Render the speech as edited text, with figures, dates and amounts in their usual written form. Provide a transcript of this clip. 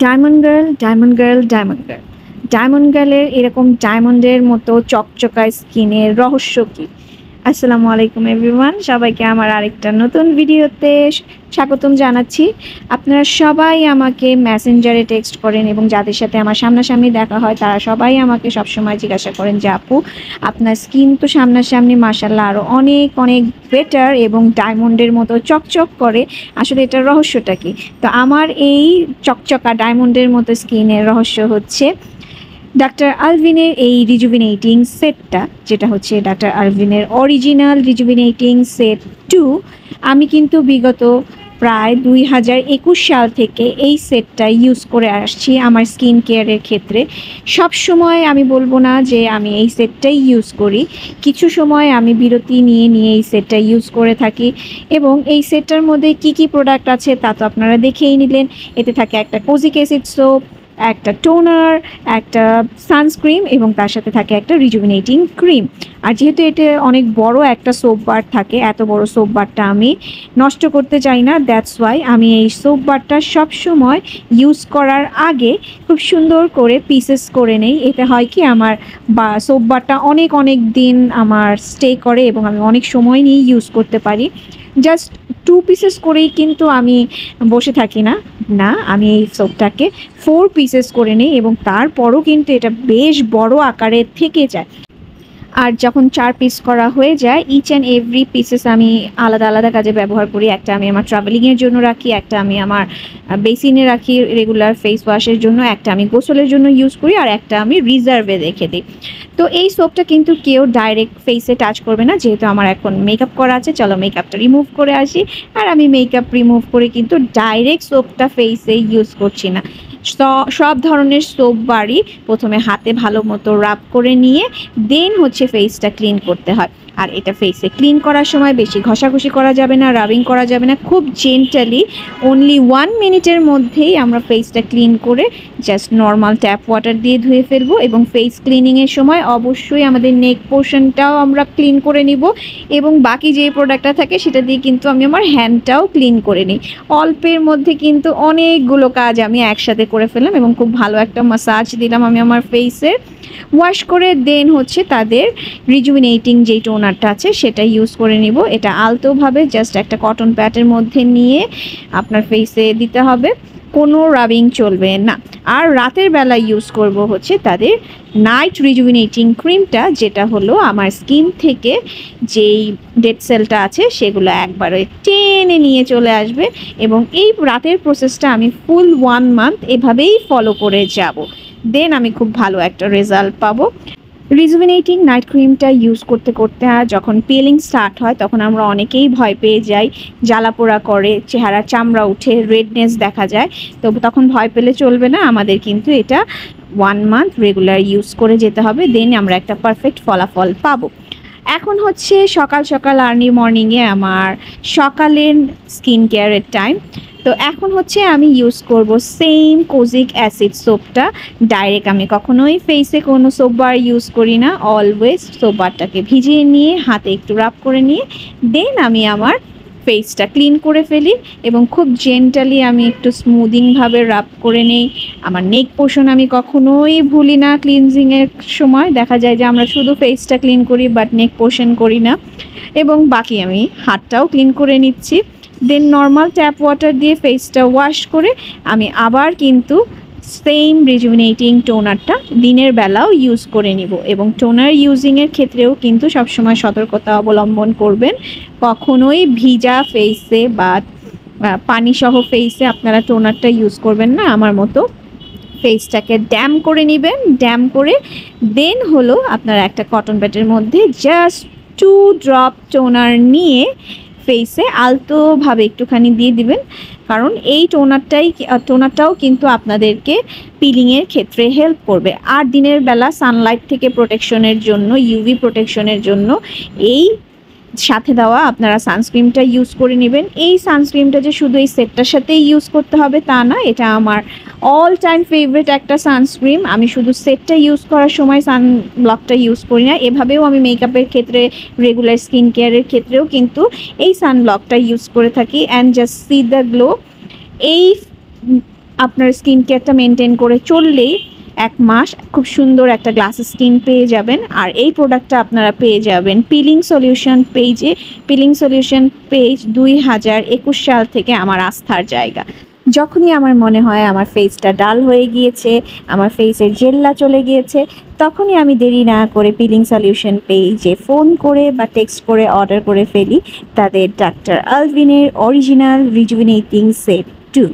Diamond girl, diamond girl, diamond girl. Diamond গার্লের এরকম ডায়মন্ডের মতো চকচকা স্কিনের রহস্য কী? আসসালামু আলাইকুম এভরিওয়ান, সবাইকে আমার আরেকটা নতুন ভিডিওতে স্বাগতম জানাচ্ছি। আপনারা সবাই আমাকে মেসেঞ্জারে টেক্সট করেন এবং যাদের সাথে আমার সামনাসামনি দেখা হয় তারা সবাই আমাকে সবসময় জিজ্ঞাসা করেন যে আপু, আপনার স্কিন তো সামনাসামনি মাশাআল্লাহ আরও অনেক অনেক বেটার এবং ডায়মন্ডের মতো চকচক করে, আসলে এটার রহস্যটা কী? তো আমার এই চকচকা ডায়মন্ডের মতো স্কিনের রহস্য হচ্ছে ডাক্তার আলভিনের এই রিজুভিনেটিং সেটটা, যেটা হচ্ছে ডাক্তার আলভিনের অরিজিনাল রিজুভিনেটিং সেট 2। আমি কিন্তু বিগত প্রায় 2021 সাল থেকে এই সেটটা ইউজ করে আসছি আমার স্কিন কেয়ারের ক্ষেত্রে। সব সময় আমি বলবো না যে আমি এই সেটটাই ইউজ করি, কিছু সময় আমি বিরতি নিয়ে নিয়ে এই সেটটা ইউজ করে থাকি। এবং এই সেটটার মধ্যে কি কি প্রোডাক্ট আছে তা তো আপনারা দেখেই নিলেন। এতে থাকে একটা কোজিক অ্যাসিড সোপ, একটা টোনার, একটা সানস্ক্রিন এবং তার সাথে থাকে একটা রিজুভিনেটিং ক্রিম। আর যেহেতু এটা অনেক বড় একটা সোপ বার থাকে, এত বড় সোপ বারটা আমি নষ্ট করতে চাই না, দ্যাটস ওয়াই আমি এই সোপ বারটা সবসময় ইউজ করার আগে খুব সুন্দর করে পিসেস করে নেই। এতে হয় কি, আমার সোপ বারটা অনেক অনেক দিন আমার স্টে করে এবং আমি অনেক সময় নিয়ে ইউজ করতে পারি। জাস্ট 2 পিসেস করেই কিন্তু আমি বসে থাকি না, আমি এই সোপটাকে 4 পিসেস করে নিই এবং তারপরও কিন্তু এটা বেশ বড় আকারে থেকে যায়। আর যখন 4 পিস করা হয়ে যায়, ইচ অ্যান্ড এভরি পিসেস আমি আলাদা আলাদা কাজে ব্যবহার করি। একটা আমি আমার ট্রাভেলিংয়ের জন্য রাখি, একটা আমি আমার বেসিনে রাখি রেগুলার ফেস ওয়াশের জন্য, একটা আমি গোসলের জন্য ইউজ করি, আর একটা আমি রিজার্ভে রেখে দিই। তো এই সোপটা কিন্তু কেউ ডাইরেক্ট ফেসে টাচ করবে না, যেহেতু আমার এখন মেকআপ করা আছে। চলো মেকআপটা রিমুভ করে আসি। আর আমি মেকআপ রিমুভ করে কিন্তু ডাইরেক্ট সোপটা ফেসে ইউজ করছি না। সব ধরনের সোপ বারই প্রথমে হাতে ভালো মতো রাব করে নিয়ে দেন হচ্ছে ফেসটা ক্লিন করতে হয়। আর এটা ফেসে ক্লিন করার সময় বেশি ঘষাঘষি করা যাবে না, রাবিং করা যাবে না, খুব জেন্টালি অনলি 1 মিনিটের মধ্যেই আমরা ফেসটা ক্লিন করে জাস্ট নর্মাল ট্যাপ ওয়াটার দিয়ে ধুয়ে ফেলবো। এবং ফেস ক্লিনিংয়ের সময় অবশ্যই আমাদের নেক পোর্শনটাও আমরা ক্লিন করে নিব এবং বাকি যে প্রোডাক্টটা থাকে সেটা দিয়ে কিন্তু আমি আমার হ্যান্ডটাও ক্লিন করে নিই। অল্পের মধ্যে কিন্তু অনেকগুলো কাজ আমি একসাথে করে ফেললাম এবং খুব ভালো একটা মাসাজ দিলাম আমি আমার ফেসে। ওয়াশ করে দেন হচ্ছে তাদের রিজুভিনেটিং যেই টোনারটা আছে সেটা ইউজ করে নিব। এটা আলতোভাবে জাস্ট একটা কটন প্যাডের মধ্যে নিয়ে আপনার ফেসে দিতে হবে, কোনো রাবিং চলবে না। আর রাতের বেলা ইউজ করব হচ্ছে তাদের নাইট রিজুভিনেটিং ক্রিমটা, যেটা হলো আমার স্কিন থেকে যেই ডেড সেলটা আছে সেগুলো একবারে টেনে নিয়ে চলে আসবে। এবং এই রাতের প্রসেসটা আমি ফুল 1 মান্থ এভাবেই ফলো করে যাব, দেন আমি খুব ভালো একটা রেজাল্ট পাবো। রিজুভিনেটিং নাইট ক্রিমটা ইউজ করতে করতে যখন পিলিং স্টার্ট হয় তখন আমরা অনেকেই ভয় পেয়ে যাই, জ্বালাপোড়া করে, চেহারা চামড়া উঠে, রেডনেস দেখা যায়। তো তখন ভয় পেলে চলবে না, আমাদের কিন্তু এটা 1 মান্থ রেগুলার ইউজ করে যেতে হবে, দেন আমরা একটা পারফেক্ট ফলাফল পাবো। এখন হচ্ছে সকাল সকাল আর্লি মর্নিংয়ে আমার সকালের স্কিন কেয়ারের টাইম। তো এখন হচ্ছে আমি ইউজ করব সেম কোজিক অ্যাসিড সোপটা। ডাইরেক্ট আমি কখনোই ফেসে কোনো সোপ বার ইউজ করি না, অলওয়েজ সোপ বারটাকে ভিজিয়ে নিয়ে হাতে একটু রাব করে নিয়ে দেন আমি আমার ফেসটা ক্লিন করে ফেলি এবং খুব জেন্টালি আমি একটু স্মুদিংভাবে রাব করে নেই। আমার নেক পোর্শন আমি কখনোই ভুলি না ক্লিনজিংয়ের সময়, দেখা যায় যে আমরা শুধু ফেসটা ক্লিন করি বাট নেক পোর্শন করি না। এবং বাকি আমি হাতটাও ক্লিন করে নিচ্ছি। দেন নর্মাল ট্যাপ ওয়াটার দিয়ে ফেসটা ওয়াশ করে আমি আবার কিন্তু সেম রিজুভিনেটিং টোনারটা দিনের বেলাও ইউজ করে নিব। এবং টোনার ইউজিংয়ের ক্ষেত্রেও কিন্তু সবসময় সতর্কতা অবলম্বন করবেন, কখনোই ভিজা ফেসে বা পানিসহ ফেসে আপনারা টোনারটা ইউজ করবেন না। আমার মতো ফেসটাকে ড্যাম করে নেবেন, ড্যাম করে দেন হলো আপনারা একটা কটন প্যাডের মধ্যে জাস্ট 2 ড্রপ টোনার নিয়ে ফেসে আলতোভাবে একটুখানি দিয়ে দিবেন, কারণ এই টোনারটাও কিন্তু আপনাদেরকে পিলিংয়ের ক্ষেত্রে হেল্প করবে। আর দিনের বেলা সানলাইট থেকে প্রোটেকশনের জন্য, ইউভি প্রোটেকশনের জন্য এই সাথে দেওয়া আপনারা সানস্ক্রিনটা ইউজ করে নেবেন। এই সানস্ক্রিনটা যে শুধু এই সেটটার সাথেই ইউজ করতে হবে তা না, এটা আমার অল টাইম ফেভারিট একটা সানস্ক্রিন। আমি শুধু সেটটা ইউজ করার সময় সানব্লকটা ইউজ করি না, এভাবেও আমি মেকআপের ক্ষেত্রে, রেগুলার স্কিন কেয়ারের ক্ষেত্রেও কিন্তু এই সানব্লকটা ইউজ করে থাকি। And just see the glow. এই আপনার স্কিন কেয়ারটা মেনটেন করে চললেই 1 মাস খুব সুন্দর একটা গ্লাস স্কিন পেয়ে যাবেন। আর এই প্রোডাক্টটা আপনারা পেয়ে যাবেন পিলিং সলিউশন পেজে। পিলিং সলিউশন পেজ 2021 সাল থেকে আমার আস্থার জায়গা। যখনই আমার মনে হয় আমার ফেসটা ডাল হয়ে গিয়েছে, আমার ফেসের জেল্লা চলে গিয়েছে, তখনই আমি দেরি না করে পিলিং সলিউশন পেজে ফোন করে বা টেক্সট করে অর্ডার করে ফেলি তাদের ডাক্তার আলভিনের অরিজিনাল রিজুভিনেটিং সেট 2।